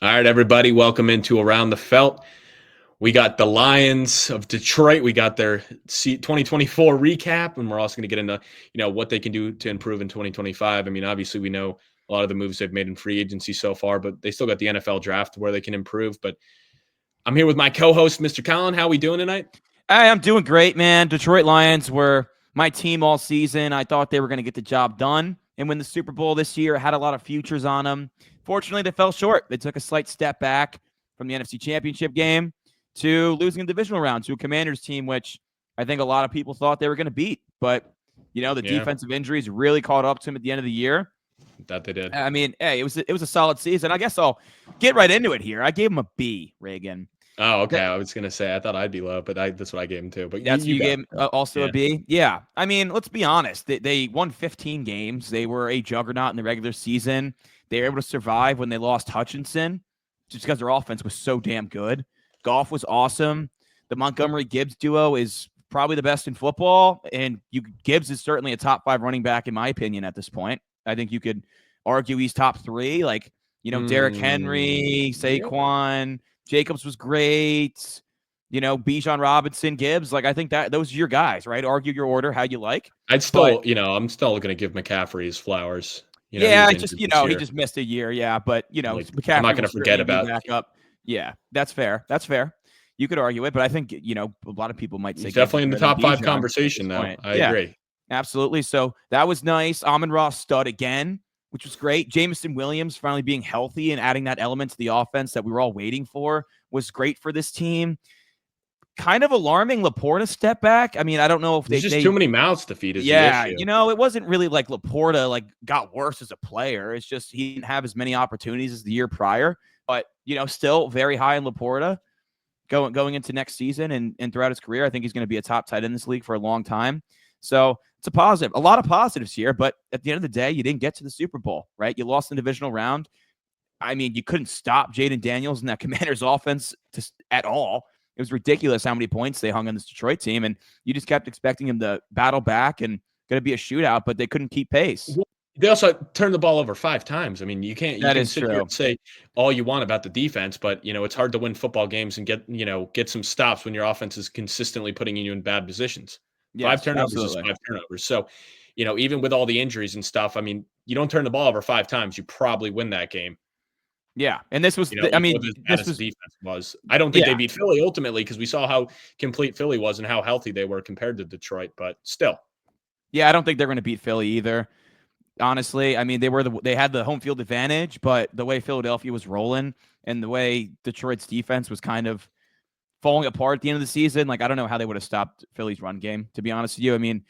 All right, everybody, welcome into Around the Felt. We got the Lions of Detroit. We got their 2024 recap, and we're also going to get into, what they can do to improve in 2025. I mean, obviously, we know a lot of the moves they've made in free agency so far, but they still got the NFL draft where they can improve. But I'm here with my co-host, Mr. Collin. How are we doing tonight? Hey, I'm doing great, man. Detroit Lions were my team all season. I thought they were going to get the job done and win the Super Bowl this year. Had a lot of futures on them. Fortunately, they fell short. They took a slight step back from the NFC Championship game to losing a divisional round to a Commanders team, which I think a lot of people thought they were going to beat. But, the defensive injuries really caught up to them at the end of the year. That they did. I mean, hey, it was a solid season. I guess I'll get right into it here. I gave them a B, Reagan. Oh, okay. I was going to say, I thought I'd be low, but that's what I gave him too. But you gave him also a B? Yeah. I mean, let's be honest. They won 15 games. They were a juggernaut in the regular season. They were able to survive when they lost Hutchinson just because their offense was so damn good. Goff was awesome. The Montgomery-Gibbs duo is probably the best in football, and Gibbs is certainly a top 5 running back in my opinion at this point. I think you could argue he's top 3. Like, Derrick Henry, Saquon, Jacobs was great. Bijan Robinson, Gibbs. Like, I think that those are your guys, right? Argue your order how you like. I'm still going to give McCaffrey his flowers. He just missed a year. Yeah, but McCaffrey, I'm not going to forget about back up. Yeah, that's fair. That's fair. You could argue it, but I think a lot of people might say he's definitely in the top 5 conversation now. I agree. Absolutely. So that was nice. Amon-Ra stud again, which was great. Jameson Williams finally being healthy and adding that element to the offense that we were all waiting for was great for this team. Kind of alarming Laporta step back. I mean, I don't know if there's just too many mouths to feed. It wasn't really like Laporta got worse as a player. It's just he didn't have as many opportunities as the year prior. But still very high in Laporta going into next season and throughout his career. I think he's going to be a top tight end in this league for a long time. So it's a positive. A lot of positives here, but at the end of the day, you didn't get to the Super Bowl, right? You lost in the divisional round. I mean, you couldn't stop Jaden Daniels and that Commanders offense at all. It was ridiculous how many points they hung on this Detroit team, and you just kept expecting him to battle back and going to be a shootout, but they couldn't keep pace. They also turned the ball over 5 times. I mean, you can sit here and say all you want about the defense, but it's hard to win football games and get some stops when your offense is consistently putting you in bad positions. Yes, 5 turnovers is 5 turnovers. So, even with all the injuries and stuff, I mean, you don't turn the ball over 5 times, you probably win that game. Yeah, and this was, this defense was. I don't think they beat Philly ultimately because we saw how complete Philly was and how healthy they were compared to Detroit, but still. Yeah, I don't think they're going to beat Philly either. Honestly, I mean, they had the home field advantage, but the way Philadelphia was rolling and the way Detroit's defense was kind of falling apart at the end of the season, like I don't know how they would have stopped Philly's run game. To be honest with you, I mean,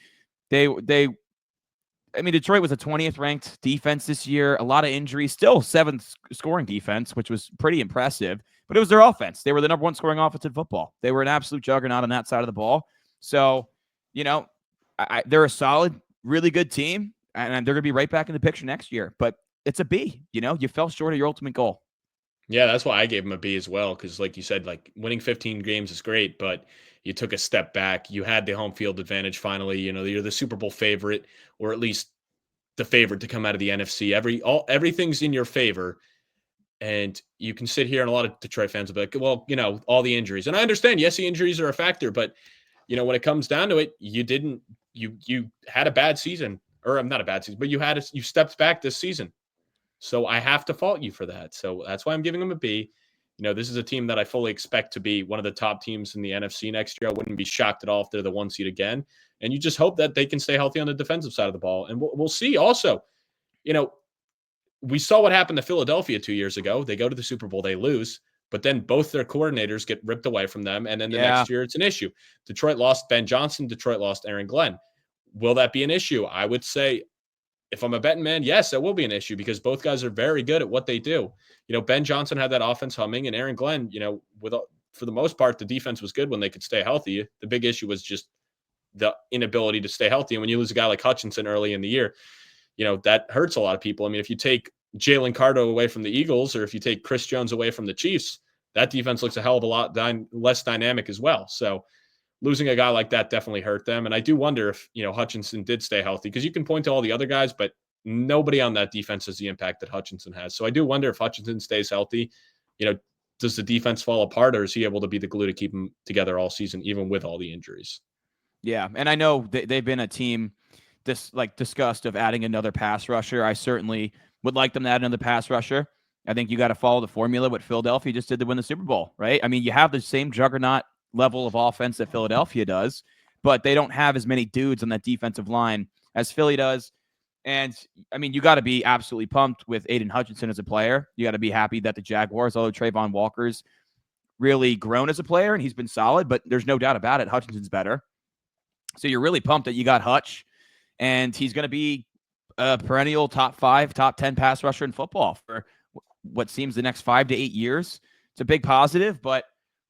Detroit was a 20th ranked defense this year. A lot of injuries, still 7th scoring defense, which was pretty impressive. But it was their offense. They were the number 1 scoring offense in football. They were an absolute juggernaut on that side of the ball. So, they're a solid, really good team, and they're going to be right back in the picture next year. But it's a B. You fell short of your ultimate goal. Yeah, that's why I gave him a B as well. Because, like you said, winning 15 games is great, but you took a step back. You had the home field advantage finally. You're the Super Bowl favorite, or at least the favorite to come out of the NFC. Everything's in your favor. And you can sit here and a lot of Detroit fans will be like, well, all the injuries. And I understand, yes, the injuries are a factor, but when it comes down to it, you had a bad season. Or not a bad season, but you stepped back this season. So I have to fault you for that. So that's why I'm giving them a B. This is a team that I fully expect to be one of the top teams in the NFC next year. I wouldn't be shocked at all if they're the 1 seed again. And you just hope that they can stay healthy on the defensive side of the ball. And we'll see also, we saw what happened to Philadelphia 2 years ago. They go to the Super Bowl, they lose, but then both their coordinators get ripped away from them. And then the next year it's an issue. Detroit lost Ben Johnson. Detroit lost Aaron Glenn. Will that be an issue? I would say, if I'm a betting man, yes, that will be an issue because both guys are very good at what they do. Ben Johnson had that offense humming, and Aaron Glenn, for the most part, the defense was good when they could stay healthy. The big issue was just the inability to stay healthy. And when you lose a guy like Hutchinson early in the year, that hurts a lot of people. I mean, if you take Jalen Carter away from the Eagles, or if you take Chris Jones away from the Chiefs, that defense looks a hell of a lot less dynamic as well. So losing a guy like that definitely hurt them. And I do wonder if, Hutchinson did stay healthy, because you can point to all the other guys, but nobody on that defense has the impact that Hutchinson has. So I do wonder if Hutchinson stays healthy. does the defense fall apart, or is he able to be the glue to keep them together all season, even with all the injuries? Yeah, and I know they've been a team discussed of adding another pass rusher. I certainly would like them to add another pass rusher. I think you got to follow the formula what Philadelphia just did to win the Super Bowl, right? I mean, you have the same juggernaut level of offense that Philadelphia does, but they don't have as many dudes on that defensive line as Philly does. And I mean, you got to be absolutely pumped with Aiden Hutchinson as a player. You got to be happy that the Jaguars, although Trayvon Walker's really grown as a player and he's been solid, but there's no doubt about it, Hutchinson's better. So you're really pumped that you got Hutch, and he's going to be a perennial top 5, top 10 pass rusher in football for what seems the next 5 to 8 years. It's a big positive, but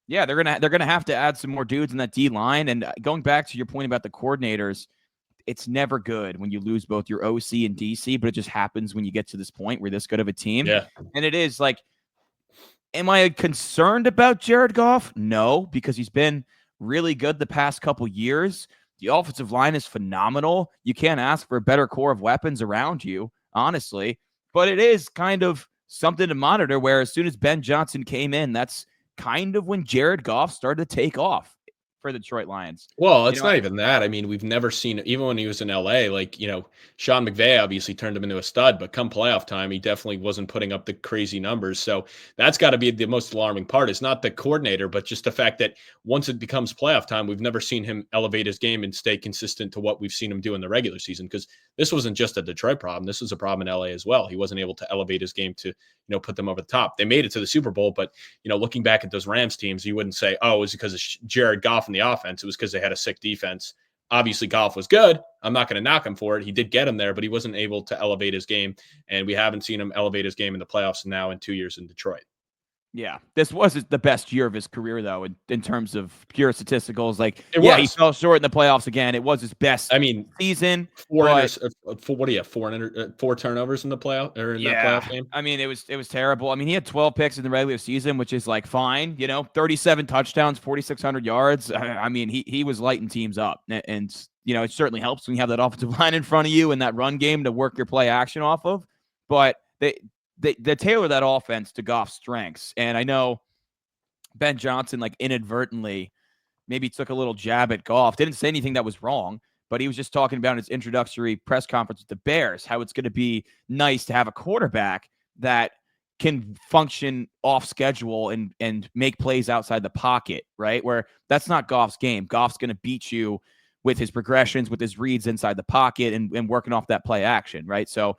yeah, they're gonna have to add some more dudes in that D line. And going back to your point about the coordinators, it's never good when you lose both your OC and DC, but it just happens when you get to this point where this good of a team. Yeah. And it is like, am I concerned about Jared Goff? No, because he's been really good the past couple years. The offensive line is phenomenal. You can't ask for a better core of weapons around you, honestly. But it is kind of something to monitor where as soon as Ben Johnson came in, that's kind of when Jared Goff started to take off for the Detroit Lions. Well, it's not even that. I mean, we've never seen, even when he was in LA, like, Sean McVay obviously turned him into a stud, but come playoff time, he definitely wasn't putting up the crazy numbers. So that's got to be the most alarming part. It's not the coordinator, but just the fact that once it becomes playoff time, we've never seen him elevate his game and stay consistent to what we've seen him do in the regular season. Because this wasn't just a Detroit problem. This was a problem in LA as well. He wasn't able to elevate his game to, put them over the top. They made it to the Super Bowl, but, looking back at those Rams teams, you wouldn't say, oh, it was because of Jared Goff and the offense. It was because they had a sick defense. Obviously, Goff was good. I'm not going to knock him for it. He did get him there, but he wasn't able to elevate his game. And we haven't seen him elevate his game in the playoffs now in 2 years in Detroit. Yeah, this wasn't the best year of his career, though, in terms of pure statisticals. Like, he fell short in the playoffs again. It was his best season. What do you have? 4 turnovers in the playoff or in that playoff game? I mean, it was terrible. I mean, he had 12 picks in the regular season, which is like fine. 37 touchdowns, 4,600 yards. I mean, he was lighting teams up, and it certainly helps when you have that offensive line in front of you and that run game to work your play action off of. But they tailor that offense to Goff's strengths. And I know Ben Johnson, like, inadvertently maybe took a little jab at Goff. Didn't say anything that was wrong, but he was just talking about in his introductory press conference with the Bears, how it's going to be nice to have a quarterback that can function off schedule and make plays outside the pocket, right? Where that's not Goff's game. Goff's going to beat you with his progressions, with his reads inside the pocket and working off that play action, right? So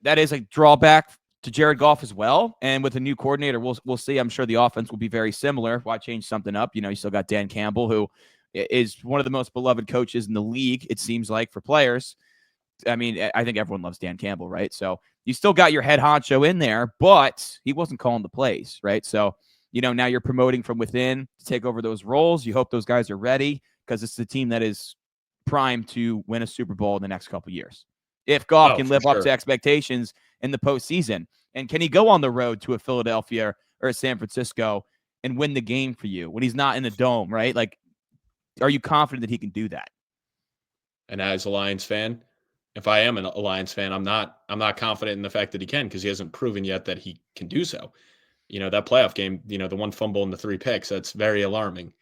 that is a drawback to Jared Goff as well. And with a new coordinator, we'll see. I'm sure the offense will be very similar. Why change something up? You still got Dan Campbell, who is one of the most beloved coaches in the league, it seems like, for players. I mean, I think everyone loves Dan Campbell, right? So you still got your head honcho in there, but he wasn't calling the plays, right? So, now you're promoting from within to take over those roles. You hope those guys are ready because it's the team that is primed to win a Super Bowl in the next couple of years. If Goff can live up to expectations in the postseason. And can he go on the road to a Philadelphia or a San Francisco and win the game for you when he's not in the dome, right? Like, are you confident that he can do that? And as a Lions fan, if I am a Lions fan, I'm not confident in the fact that he can, because he hasn't proven yet that he can do so. That playoff game, the one fumble and the 3 picks, that's very alarming.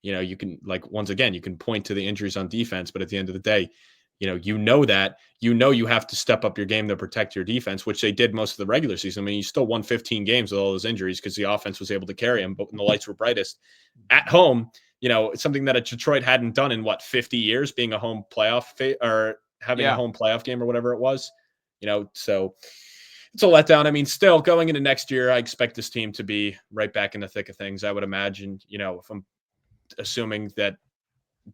You can, like, once again, you can point to the injuries on defense, but at the end of the day, that you have to step up your game to protect your defense, which they did most of the regular season. I mean, you still won 15 games with all those injuries because the offense was able to carry them, but when the lights were brightest at home, it's something that Detroit hadn't done in 50 years, being a home playoff or having a home playoff game or whatever it was, so it's a letdown. I mean, still going into next year, I expect this team to be right back in the thick of things. I would imagine, if I'm assuming that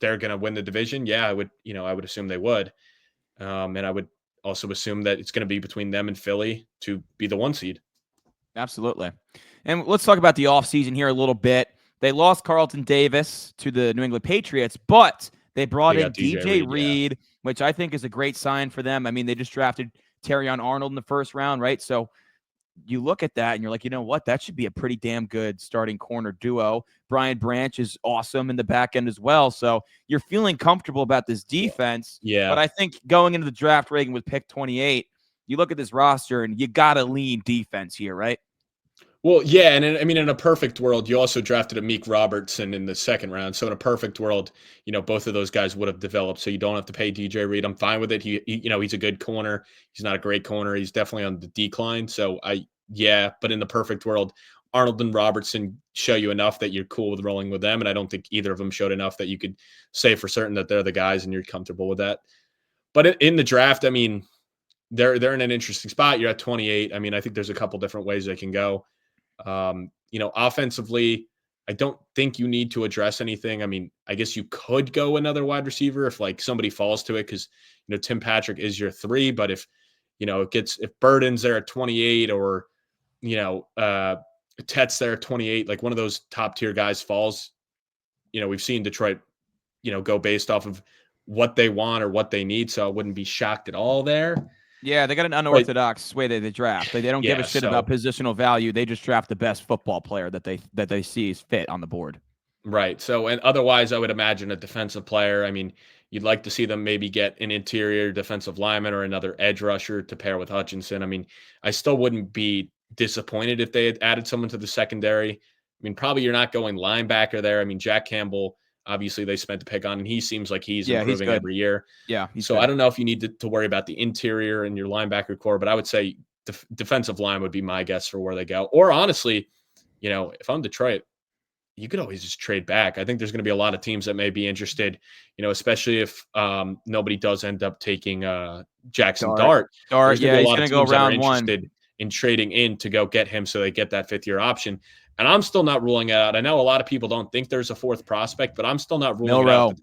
they're going to win the division, I would assume they would. And I would also assume that it's going to be between them and Philly to be the 1 seed. Absolutely. And let's talk about the offseason here a little bit. They lost Carlton Davis to the New England Patriots, but they brought in DJ Reed, which I think is a great sign for them. I mean, they just drafted Terrion Arnold in the first round, right? So you look at that and you're like, you know what? That should be a pretty damn good starting corner duo. Brian Branch is awesome in the back end as well. So you're feeling comfortable about this defense. Yeah. But I think going into the draft, Reagan, with pick 28, you look at this roster and you got to lean defense here, right? Well, yeah, and I mean, in a perfect world, you also drafted a Meek Robertson in the second round. So in a perfect world, both of those guys would have developed. So you don't have to pay DJ Reed. I'm fine with it. He's a good corner. He's not a great corner. He's definitely on the decline. So yeah, but in the perfect world, Arnold and Robertson show you enough that you're cool with rolling with them, and I don't think either of them showed enough that you could say for certain that they're the guys and you're comfortable with that. But in the draft, I mean, they're in an interesting spot. You're at 28. I mean, I think there's a couple different ways they can go. Offensively, I don't think you need to address anything. I mean, I guess you could go another wide receiver if like somebody falls to it because Tim Patrick is your 3, but if if Burden's there at 28 or Tet's there at 28, like one of those top tier guys falls, we've seen Detroit, go based off of what they want or what they need. So I wouldn't be shocked at all there. Yeah, they got an unorthodox way that they draft. They don't give a shit about positional value. They just draft the best football player that they see is fit on the board. Right. So, and otherwise, I would imagine a defensive player. I mean, you'd like to see them maybe get an interior defensive lineman or another edge rusher to pair with Hutchinson. I mean, I still wouldn't be disappointed if they had added someone to the secondary. I mean, probably you're not going linebacker there. I mean, Jack Campbell, obviously they spent the pick on, and he seems like he's improving every year. Yeah. So good. I don't know if you need to worry about the interior and your linebacker core, but I would say defensive line would be my guess for where they go. Or honestly, if I'm Detroit, you could always just trade back. I think there's going to be a lot of teams that may be interested, especially if nobody does end up taking Jackson Dart. Dart, yeah, he's going to go round one. In trading in to go get him so they get that 5th-year option. And I'm still not ruling it out. I know a lot of people don't think there's a 4th prospect, but I'm still not ruling it out.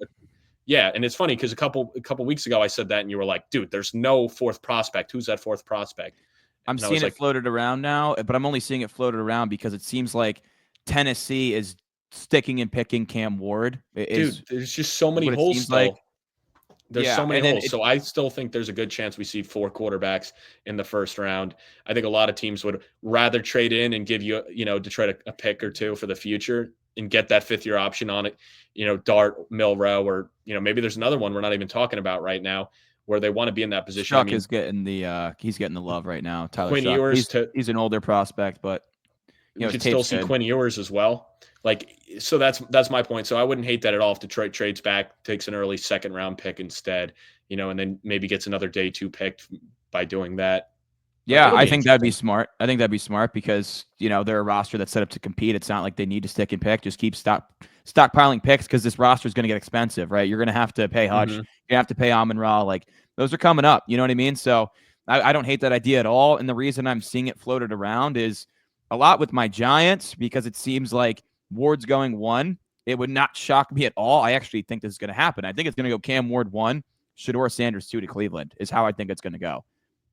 Yeah, and it's funny because a couple weeks ago I said that, and you were like, "Dude, there's no 4th prospect. Who's that 4th prospect?" I'm seeing it floated around now, but I'm only seeing it floated around because it seems like Tennessee is sticking and picking Cam Ward. Dude, there's just so many holes still. There's so many holes. So I still think there's a good chance we see 4 quarterbacks in the first round. I think a lot of teams would rather trade in and give you, Detroit a pick or 2 for the future and get that 5th-year option on it. Dart, Milrow, or maybe there's another one we're not even talking about right now where they want to be in that position. Shuck is getting he's getting the love right now. Tyler Quinn Shuck. Ewers he's an older prospect, but you could still see Quinn Ewers as well. So that's my point. So I wouldn't hate that at all if Detroit trades back, takes an early 2nd-round pick instead, and then maybe gets another day 2 pick by doing that. Yeah, I think that'd be smart. I think that'd be smart because, they're a roster that's set up to compete. It's not like they need to stick and pick. Just keep stockpiling picks because this roster is going to get expensive, right? You're going to have to pay Hutch. You have to pay Amon-Ra. Like, those are coming up. You know what I mean? So I don't hate that idea at all. And the reason I'm seeing it floated around is a lot with my Giants because it seems like Ward's going 1. It would not shock me at all. I actually think this is going to happen. I think it's going to go Cam Ward 1, Shedeur Sanders 2 to Cleveland is how I think it's going to go.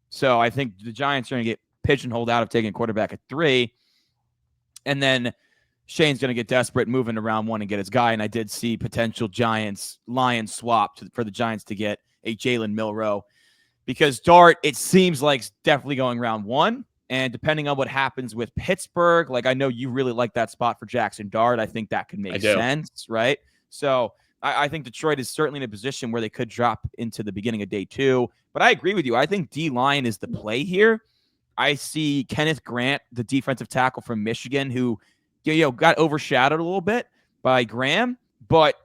So I think the Giants are going to get pigeonholed out of taking a quarterback at 3. And then Shane's going to get desperate, moving to round 1 and get his guy. And I did see potential Lions swap for the Giants to get a Jalen Milrow because Dart, it seems like definitely going round 1. And depending on what happens with Pittsburgh, like I know you really like that spot for Jackson Dart. I think that could make sense, right? So I think Detroit is certainly in a position where they could drop into the beginning of day 2. But I agree with you. I think D-line is the play here. I see Kenneth Grant, the defensive tackle from Michigan, who got overshadowed a little bit by Graham. But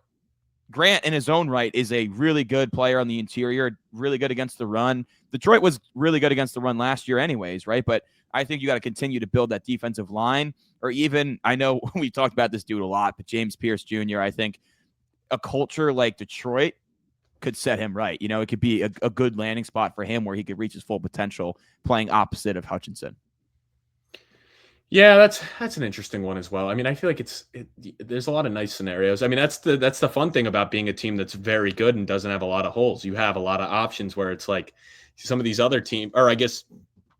Grant in his own right is a really good player on the interior, really good against the run. Detroit was really good against the run last year anyways, right? But I think you got to continue to build that defensive line. Or even, I know we talked about this dude a lot, but James Pierce Jr., I think a culture like Detroit could set him right. It could be a good landing spot for him where he could reach his full potential playing opposite of Hutchinson. Yeah, that's an interesting one as well. I mean, I feel like there's a lot of nice scenarios. I mean, that's the fun thing about being a team that's very good and doesn't have a lot of holes. You have a lot of options where it's like some of these other teams, or I guess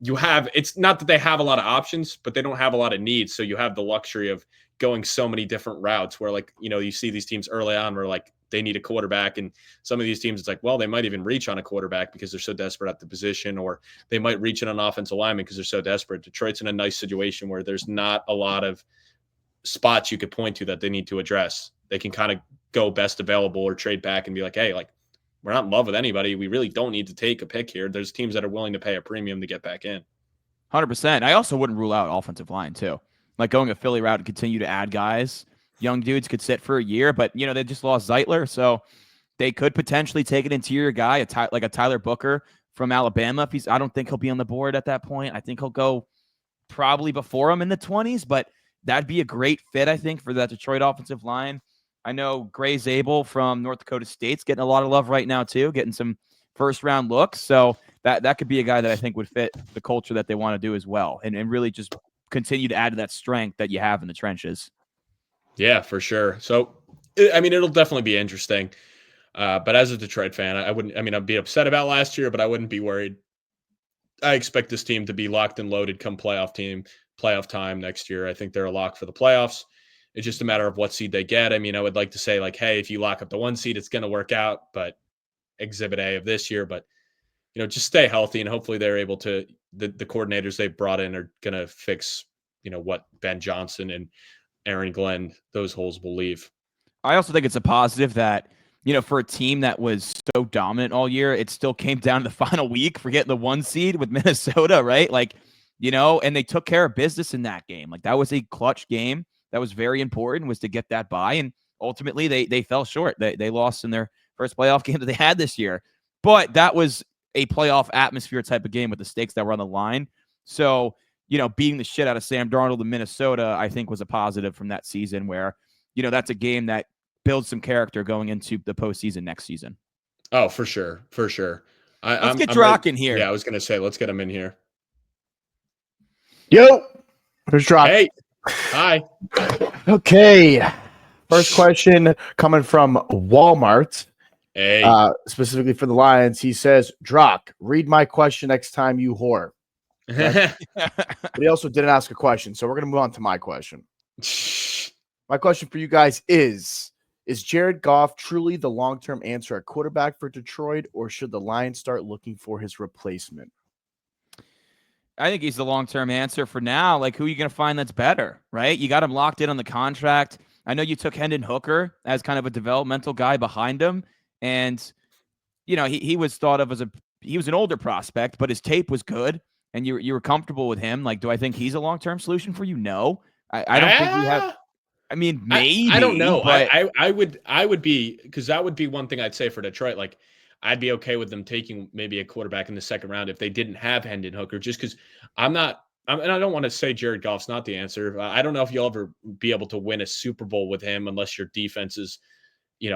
it's not that they have a lot of options, but they don't have a lot of needs. So you have the luxury of going so many different routes where you see these teams early on where they need a quarterback, and some of these teams it's like, well, they might even reach on a quarterback because they're so desperate at the position, or they might reach in an offensive lineman because they're so desperate. Detroit's in a nice situation where there's not a lot of spots you could point to that they need to address. They can kind of go best available or trade back and be like, hey, we're not in love with anybody. We really don't need to take a pick here. There's teams that are willing to pay a premium to get back in. 100%. I also wouldn't rule out offensive line too. like going a Philly route and continue to add guys. Young dudes could sit for a year, but they just lost Zeitler, so they could potentially take an interior guy, like a Tyler Booker from Alabama. I don't think he'll be on the board at that point. I think he'll go probably before him in the 20s, but that'd be a great fit, I think, for that Detroit offensive line. I know Gray Zabel from North Dakota State's getting a lot of love right now too, getting some first-round looks. So that could be a guy that I think would fit the culture that they want to do as well, and really just continue to add to that strength that you have in the trenches. Yeah, for sure. So, I mean, it'll definitely be interesting. But as a Detroit fan, I wouldn't. I mean, I'd be upset about last year, but I wouldn't be worried. I expect this team to be locked and loaded come playoff time next year. I think they're a lock for the playoffs. It's just a matter of what seed they get. I mean, I would like to say like, hey, if you lock up the 1 seed, it's going to work out. But exhibit A of this year, but just stay healthy and hopefully they're able to. The coordinators they brought in are going to fix what Ben Johnson and Aaron Glenn, those holes will leave. I also think it's a positive that, for a team that was so dominant all year, it still came down to the final week for getting the 1 seed with Minnesota, right? Like, and they took care of business in that game. Like, that was a clutch game. That was very important, was to get that bye. And ultimately, they fell short. They lost in their first playoff game that they had this year. But that was a playoff atmosphere type of game with the stakes that were on the line. So, beating the shit out of Sam Darnold in Minnesota, I think was a positive from that season where, that's a game that builds some character going into the postseason next season. Oh, for sure. For sure. Let's get Drock in here. Yeah, I was going to say, let's get him in here. Yo, where's Drock? Hey. Hi. Okay. First question coming from Walmart. Hey. Specifically for the Lions. He says, Drock, read my question next time, you whore. Okay? But he also didn't ask a question, so we're going to move on to my question. My question for you guys is Jared Goff truly the long-term answer at quarterback for Detroit, or should the Lions start looking for his replacement? I think he's the long-term answer for now. Like, who are you going to find that's better, right? You got him locked in on the contract. I know you took Hendon Hooker as kind of a developmental guy behind him, and he was thought of as he was an older prospect, but his tape was good, and you were comfortable with him. Like, do I think he's a long-term solution for you? No, I don't think we have. I mean, maybe. I don't know. But I would be, because that would be one thing I'd say for Detroit. Like, I'd be okay with them taking maybe a quarterback in the second round if they didn't have Hendon Hooker, just because and I don't want to say Jared Goff's not the answer. I don't know if you'll ever be able to win a Super Bowl with him unless your defense is,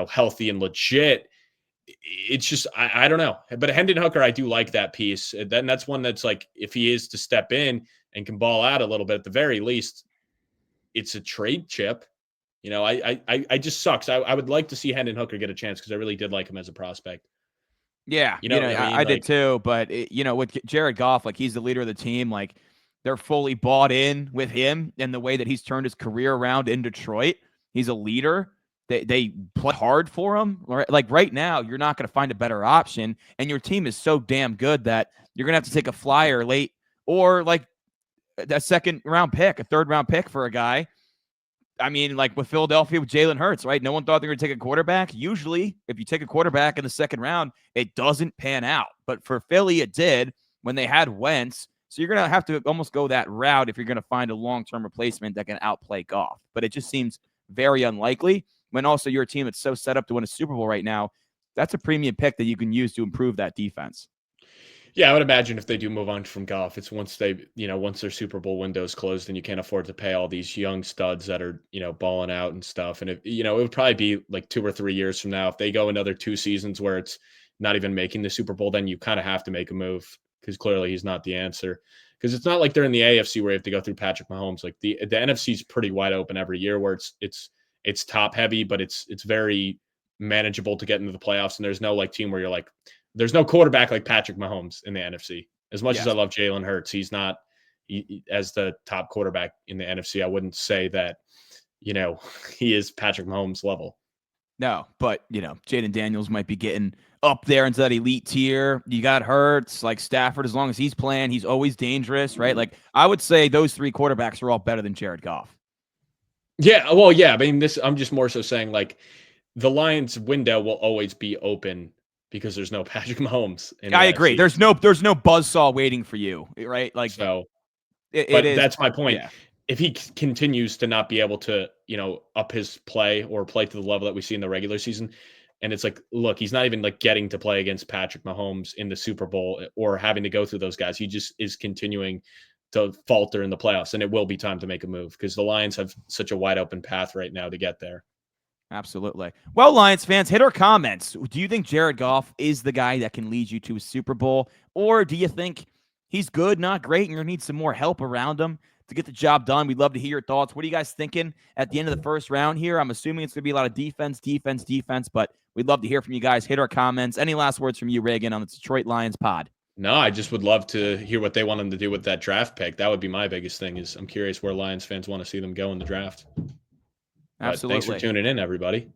healthy and legit. It's just, I don't know. But Hendon Hooker, I do like that piece. Then that's one that's like, if he is to step in and can ball out a little bit, at the very least, it's a trade chip. I just sucks. I would like to see Hendon Hooker get a chance because I really did like him as a prospect. Yeah, I did too. But with Jared Goff, like, he's the leader of the team. Like, they're fully bought in with him and the way that he's turned his career around in Detroit. He's a leader. They play hard for him. Like, right now, you're not going to find a better option, and your team is so damn good that you're going to have to take a flyer late or like a second round pick, a third round pick for a guy. I mean, like with Philadelphia with Jalen Hurts, right? No one thought they were going to take a quarterback. Usually, if you take a quarterback in the second round, it doesn't pan out. But for Philly, it did when they had Wentz. So you're going to have to almost go that route if you're going to find a long-term replacement that can outplay Goff. But it just seems very unlikely when also your team that's so set up to win a Super Bowl right now. That's a premium pick that you can use to improve that defense. Yeah, I would imagine if they do move on from Goff, it's once their Super Bowl window's closed and you can't afford to pay all these young studs that are, balling out and stuff. And it would probably be like 2 or 3 years from now. If they go another 2 seasons where it's not even making the Super Bowl, then you kind of have to make a move because clearly he's not the answer. Because it's not like they're in the AFC where you have to go through Patrick Mahomes. Like the NFC is pretty wide open every year where it's top heavy, but it's very manageable to get into the playoffs. And there's no like team where you're like, there's no quarterback like Patrick Mahomes in the NFC. As much as I love Jalen Hurts, he's not as the top quarterback in the NFC. I wouldn't say that, he is Patrick Mahomes level. No, but, Jaden Daniels might be getting up there into that elite tier. You got Hurts, like Stafford, as long as he's playing, he's always dangerous, right? Like, I would say those 3 quarterbacks are all better than Jared Goff. Yeah, well, yeah. I mean, I'm just more so saying, like, the Lions' window will always be open because there's no Patrick Mahomes. I agree. There's no buzzsaw waiting for you, right? Like, so. That's my point. Yeah. if he continues to not be able to, up his play or play to the level that we see in the regular season, and it's like, look, he's not even like getting to play against Patrick Mahomes in the Super Bowl or having to go through those guys. He just is continuing to falter in the playoffs, and it will be time to make a move because the Lions have such a wide open path right now to get there. Absolutely. Well, Lions fans, hit our comments. Do you think Jared Goff is the guy that can lead you to a Super Bowl, or do you think he's good, not great, and you're going to need some more help around him to get the job done? We'd love to hear your thoughts. What are you guys thinking at the end of the first round here? I'm assuming it's going to be a lot of defense, but we'd love to hear from you guys. Hit our comments. Any last words from you, Reagan, on the Detroit Lions pod? No, I just would love to hear what they want him to do with that draft pick. That would be my biggest thing. Is I'm curious where Lions fans want to see them go in the draft. Absolutely. But thanks for tuning in, everybody.